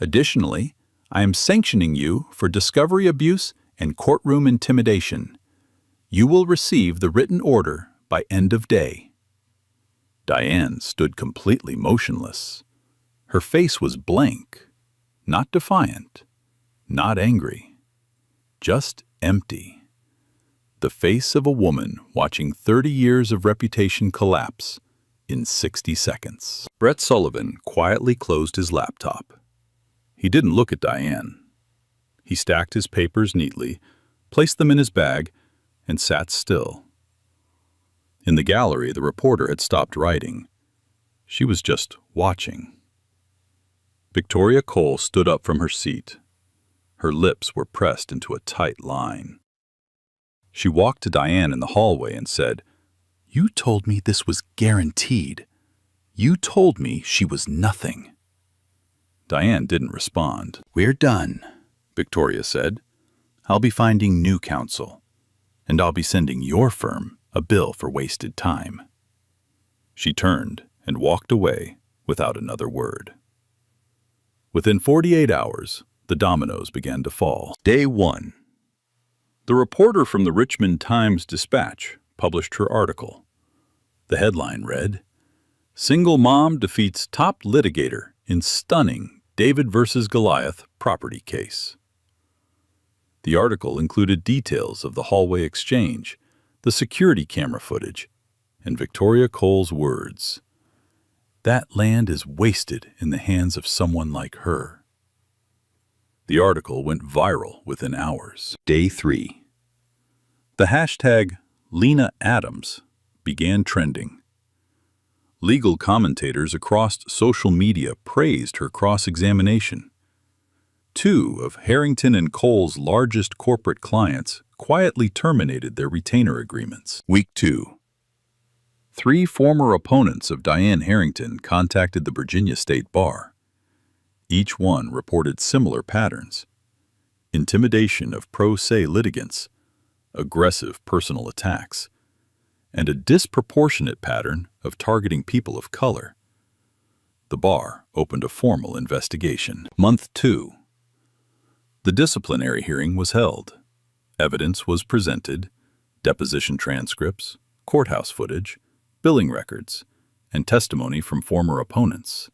Additionally, I am sanctioning you for discovery abuse and courtroom intimidation. You will receive the written order by end of day." Diane stood completely motionless. Her face was blank, not defiant, not angry, just empty. The face of a woman watching 30 years of reputation collapse in 60 seconds. Brett Sullivan quietly closed his laptop. He didn't look at Diane. He stacked his papers neatly, placed them in his bag, and sat still. In the gallery, the reporter had stopped writing. She was just watching. Victoria Cole stood up from her seat. Her lips were pressed into a tight line. She walked to Diane in the hallway and said, "You told me this was guaranteed. You told me she was nothing." Diane didn't respond. "We're done," Victoria said. "I'll be finding new counsel, and I'll be sending your firm a bill for wasted time." She turned and walked away without another word. Within 48 hours, the dominoes began to fall. Day 1. The reporter from the Richmond Times-Dispatch published her article. The headline read, "Single Mom Defeats Top Litigator in Stunning David versus Goliath Property Case." The article included details of the hallway exchange, the security camera footage, and Victoria Cole's words, "That land is wasted in the hands of someone like her." The article went viral within hours. Day 3. The hashtag Lena Adams began trending. Legal commentators across social media praised her cross-examination. Two of Harrington and Cole's largest corporate clients quietly terminated their retainer agreements. Week 2. 3 former opponents of Diane Harrington contacted the Virginia State Bar. Each one reported similar patterns: intimidation of pro se litigants, aggressive personal attacks, and a disproportionate pattern of targeting people of color. The bar opened a formal investigation. Month 2. The disciplinary hearing was held. Evidence was presented: deposition transcripts, courthouse footage, billing records, and testimony from former opponents.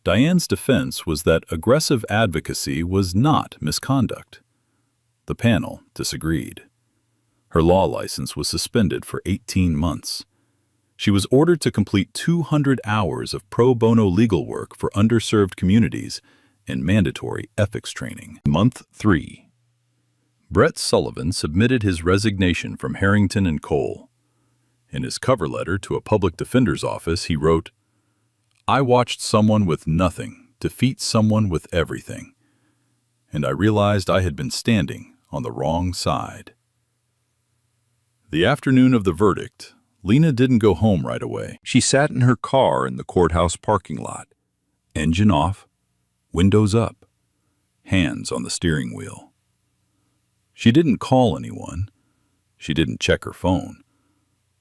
Diane's defense was that aggressive advocacy was not misconduct. The panel disagreed. Her law license was suspended for 18 months. She was ordered to complete 200 hours of pro bono legal work for underserved communities and mandatory ethics training. Month 3. Brett Sullivan submitted his resignation from Harrington and Cole. In his cover letter to a public defender's office, he wrote, "I watched someone with nothing defeat someone with everything, and I realized I had been standing on the wrong side." The afternoon of the verdict, Lena didn't go home right away. She sat in her car in the courthouse parking lot, engine off, windows up, hands on the steering wheel. She didn't call anyone. She didn't check her phone.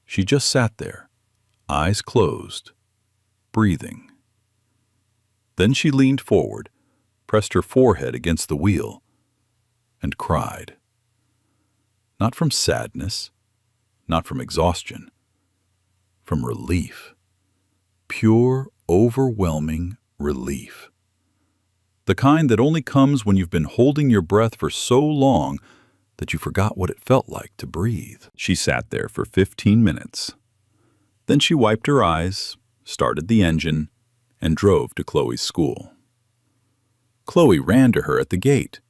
She just sat there, eyes closed, breathing. Then she leaned forward, pressed her forehead against the wheel, and cried. Not from sadness, not from exhaustion, from relief. Pure, overwhelming relief. The kind that only comes when you've been holding your breath for so long that you forgot what it felt like to breathe. She sat there for 15 minutes. Then she wiped her eyes, started the engine, and drove to Chloe's school. Chloe ran to her at the gate.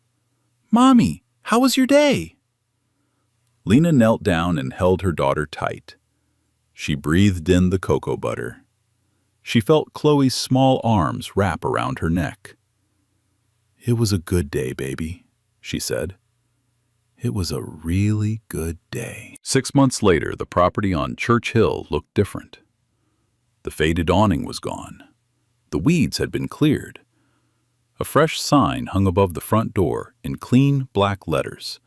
"Mommy, how was your day?" Lena knelt down and held her daughter tight. She breathed in the cocoa butter. She felt Chloe's small arms wrap around her neck. "It was a good day, baby," she said. "It was a really good day." 6 months later, the property on Church Hill looked different. The faded awning was gone. The weeds had been cleared. A fresh sign hung above the front door in clean black letters: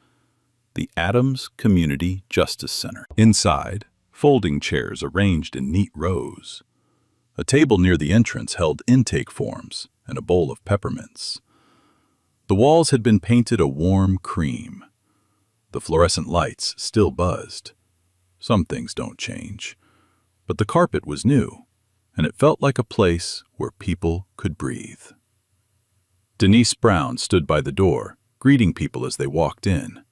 the Adams Community Justice Center. Inside, folding chairs arranged in neat rows. A table near the entrance held intake forms and a bowl of peppermints. The walls had been painted a warm cream. The fluorescent lights still buzzed. Some things don't change. But the carpet was new, and it felt like a place where people could breathe. Denise Brown stood by the door, greeting people as they walked in.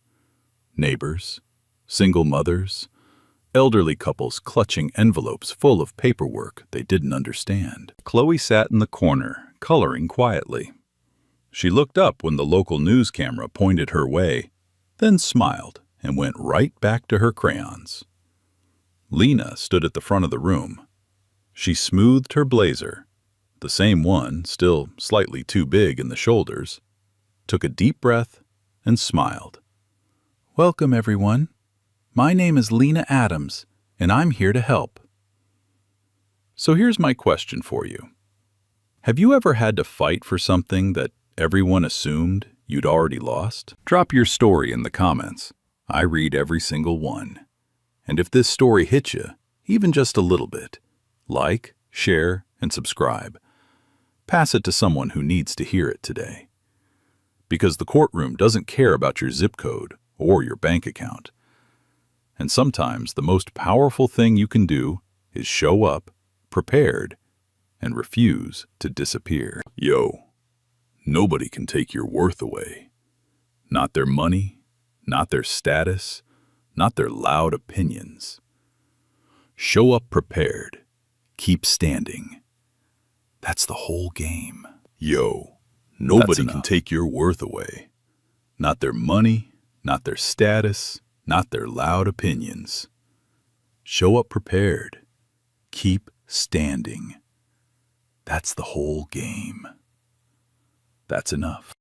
Neighbors, single mothers, elderly couples clutching envelopes full of paperwork they didn't understand. Chloe sat in the corner, coloring quietly. She looked up when the local news camera pointed her way, then smiled and went right back to her crayons. Lena stood at the front of the room. She smoothed her blazer, the same one, still slightly too big in the shoulders, took a deep breath, and smiled. "Welcome, everyone. My name is Lena Adams, and I'm here to help." So here's my question for you. Have you ever had to fight for something that everyone assumed you'd already lost? Drop your story in the comments. I read every single one. And if this story hits you, even just a little bit, like, share, and subscribe. Pass it to someone who needs to hear it today. Because the courtroom doesn't care about your zip code or your bank account. And sometimes the most powerful thing you can do is show up, prepared, and refuse to disappear. Yo, nobody can take your worth away. Not their money, not their status, not their loud opinions. Show up prepared. Keep standing. That's the whole game. Yo, nobody can take your worth away. Not their money, not their status, not their loud opinions. Show up prepared. Keep standing. That's the whole game. That's enough.